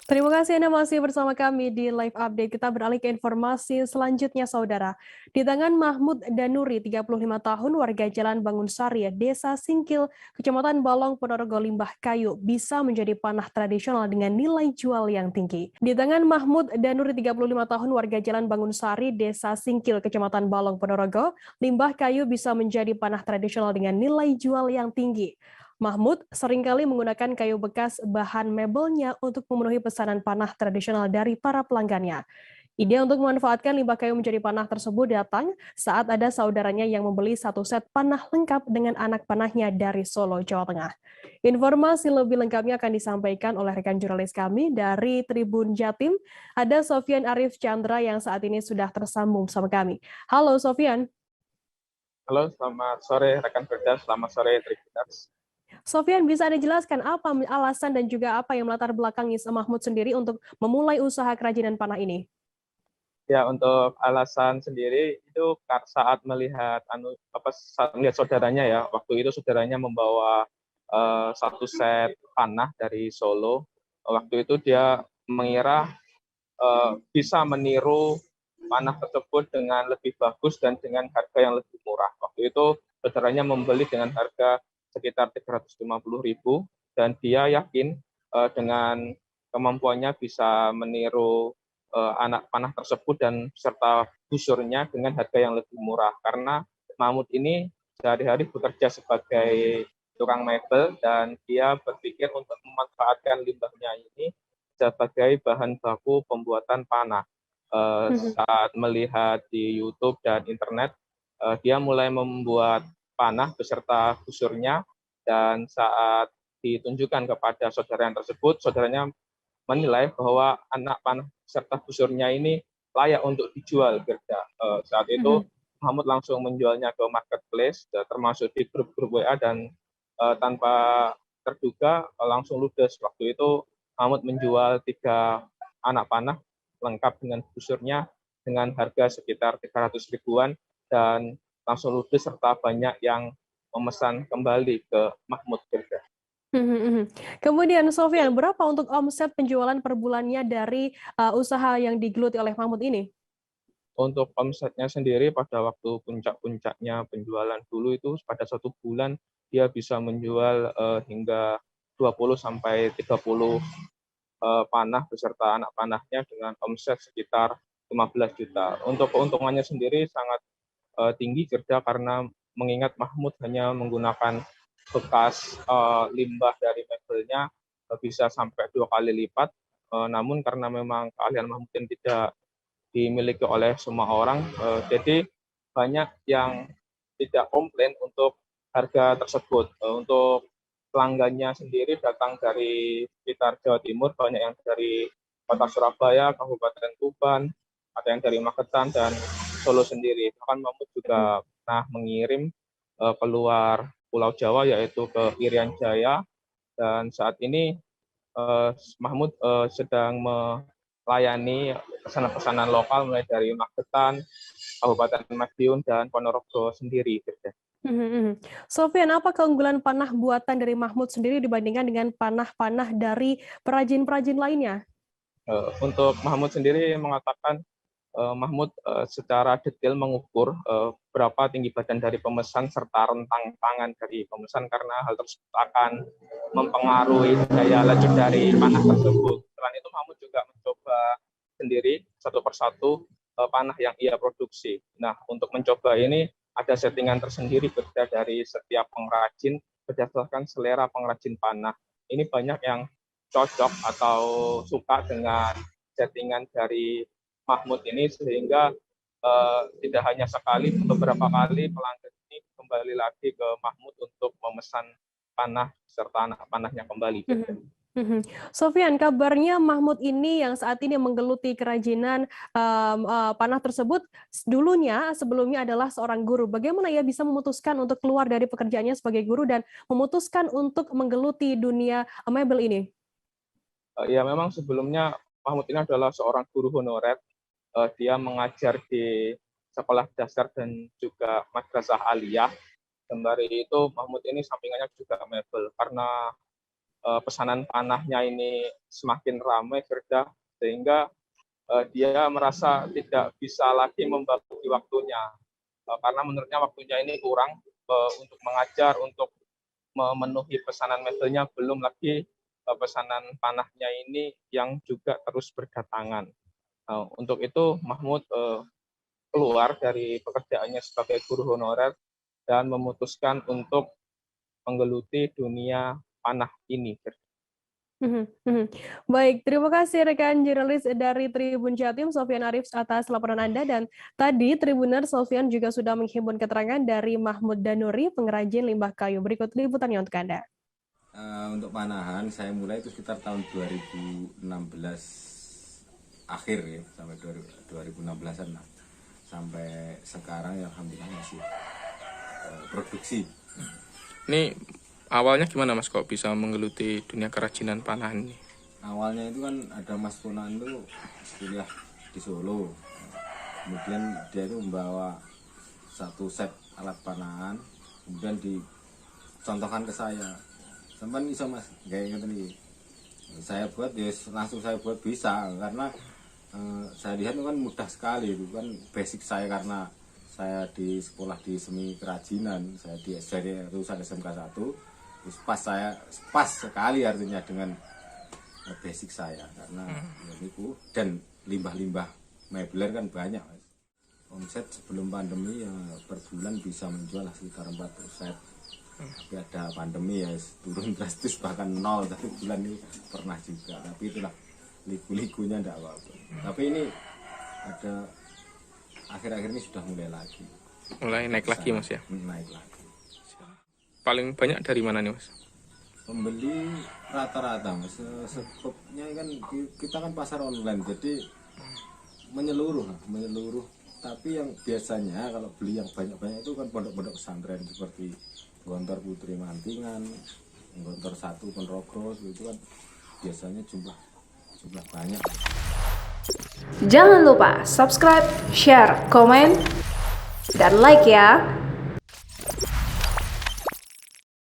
Terima kasih Anda masih bersama kami di Live Update. Kita beralih ke informasi selanjutnya, Saudara. Di tangan Mahmud Danuri, 35 tahun, warga Jalan Bangunsari, Desa Singkil, Kecamatan Balong, Ponorogo, Limbah Kayu, bisa menjadi panah tradisional dengan nilai jual yang tinggi. Di tangan Mahmud Danuri, 35 tahun, warga Jalan Bangunsari, Desa Singkil, Kecamatan Balong, Ponorogo, limbah kayu bisa menjadi panah tradisional dengan nilai jual yang tinggi. Mahmud seringkali menggunakan kayu bekas bahan mebelnya untuk memenuhi pesanan panah tradisional dari para pelanggannya. Ide untuk memanfaatkan limbah kayu menjadi panah tersebut datang saat ada saudaranya yang membeli satu set panah lengkap dengan anak panahnya dari Solo, Jawa Tengah. Informasi lebih lengkapnya akan disampaikan oleh rekan jurnalis kami dari Tribun Jatim. Ada Sofian Arif Chandra yang saat ini sudah tersambung sama kami. Halo Sofian. Halo, selamat sore rekan kerja, selamat sore Tribuners. Sofian, bisa Anda jelaskan apa alasan dan juga apa yang melatar belakangi Mahmud sendiri untuk memulai usaha kerajinan panah ini? Ya, untuk alasan sendiri itu saat melihat saat melihat saudaranya ya, waktu itu saudaranya membawa satu set panah dari Solo. Waktu itu dia mengira bisa meniru panah tersebut dengan lebih bagus dan dengan harga yang lebih murah. Waktu itu saudaranya membeli dengan harga sekitar 350.000 dan dia yakin dengan kemampuannya bisa meniru anak panah tersebut dan serta busurnya dengan harga yang lebih murah karena Mahmud ini sehari-hari bekerja sebagai tukang mebel dan dia berpikir untuk memanfaatkan limbahnya ini sebagai bahan baku pembuatan panah. Saat melihat di YouTube dan internet, dia mulai membuat panah beserta busurnya dan saat ditunjukkan kepada saudara yang tersebut, saudaranya menilai bahwa anak panah serta busurnya ini layak untuk dijual Gerda. Saat itu Mahmud langsung menjualnya ke marketplace, termasuk di grup-grup WA dan tanpa terduga langsung ludes. Waktu itu Mahmud menjual 3 anak panah lengkap dengan busurnya dengan harga sekitar 300 ribuan dan langsung ludes serta banyak yang memesan kembali ke Mahmud Gerda. Kemudian Sofian, berapa untuk omset penjualan per bulannya dari usaha yang digeluti oleh Mahmud ini? Untuk omsetnya sendiri pada waktu puncak-puncaknya penjualan dulu itu pada 1 bulan dia bisa menjual hingga 20 sampai 30 panah beserta anak panahnya dengan omset sekitar 15 juta. Untuk keuntungannya sendiri sangat tinggi Gerda karena mengingat Mahmud hanya menggunakan bekas limbah dari mebelnya bisa sampai 2 kali lipat. Namun karena memang keahlian Mahmud yang tidak dimiliki oleh semua orang, jadi banyak yang tidak komplain untuk harga tersebut. Untuk pelanggannya sendiri datang dari sekitar Jawa Timur, banyak yang dari kota Surabaya, Kabupaten Tuban, ada yang dari Magetan dan Solo sendiri. Bahkan Mahmud juga pernah mengirim keluar Pulau Jawa yaitu ke Irian Jaya dan saat ini Mahmud sedang melayani pesanan-pesanan lokal mulai dari Magetan, Kabupaten Madiun dan Ponorogo sendiri. Sofian, apa keunggulan panah buatan dari Mahmud sendiri dibandingkan dengan panah-panah dari perajin-perajin lainnya? Untuk Mahmud sendiri mengatakan Mahmud secara detail mengukur berapa tinggi badan dari pemesan serta rentang tangan dari pemesan karena hal tersebut akan mempengaruhi daya laju dari panah tersebut. Selain itu Mahmud juga mencoba sendiri satu persatu panah yang ia produksi. Nah, untuk mencoba ini ada settingan tersendiri berbeda dari setiap pengrajin berdasarkan selera pengrajin panah. Ini banyak yang cocok atau suka dengan settingan dari Mahmud ini sehingga tidak hanya sekali, beberapa kali pelanggan ini kembali lagi ke Mahmud untuk memesan panah serta anak panahnya kembali. Sofian, kabarnya Mahmud ini yang saat ini menggeluti kerajinan panah tersebut sebelumnya adalah seorang guru. Bagaimana ia bisa memutuskan untuk keluar dari pekerjaannya sebagai guru dan memutuskan untuk menggeluti dunia mebel ini? Ya memang sebelumnya Mahmud ini adalah seorang guru honorer. Dia mengajar di sekolah dasar dan juga madrasah aliyah. Sembari itu Mahmud ini sampingannya juga mebel karena pesanan panahnya ini semakin ramai Firda, sehingga dia merasa tidak bisa lagi membagi waktunya, karena menurutnya waktunya ini kurang untuk mengajar, untuk memenuhi pesanan mebelnya, belum lagi pesanan panahnya ini yang juga terus berdatangan. Untuk itu Mahmud keluar dari pekerjaannya sebagai guru honorer dan memutuskan untuk menggeluti dunia panah ini. Mhm, mhm. Baik, terima kasih rekan jurnalis dari Tribun Jatim, Sofyan Arif atas laporan Anda. Dan tadi Tribuner Sofyan juga sudah menghimpun keterangan dari Mahmud Danuri, pengrajin limbah kayu. Berikut liputannya untuk Anda. Untuk panahan saya mulai itu sekitar tahun 2016 akhir ya, sampai 2016-an lah. Sampai sekarang ya alhamdulillah masih produksi. Ini awalnya gimana Mas kok bisa menggeluti dunia kerajinan panahan ini? Awalnya itu kan ada Mas Ponan itu kuliah di Solo. Kemudian dia itu membawa satu set alat panahan, kemudian dicontohkan ke saya. Sampai bisa Mas, kayak gitu nih. Saya buat ya langsung saya buat bisa, karena saya lihat itu kan mudah sekali, itu kan basic saya, karena saya di sekolah di semi kerajinan, saya dari lulusan SMK 1. Terus pas sekali artinya dengan basic saya, karena itu dan limbah-limbah mebeler kan banyak. Omset sebelum pandemi ya per bulan bisa menjual sekitar 40 set. Tapi ada pandemi ya turun drastis, bahkan 0 tapi bulan ini pernah juga. Tapi itulah liku-likunya enggak apa-apa. Tapi ini ada akhir-akhir ini sudah mulai lagi. Mulai naik lagi Mas ya? Naik lagi. Paling banyak dari mana nih Mas? Pembeli rata-rata Mas, skopnya kan kita kan pasar online, jadi menyeluruh. Tapi yang biasanya kalau beli yang banyak-banyak itu kan pondok-pondok pesantren seperti Gontor Putri Mantingan, Gontor 1 Ponorogo, itu kan biasanya jumlah banyak. Jangan lupa subscribe, share, komen, dan like ya.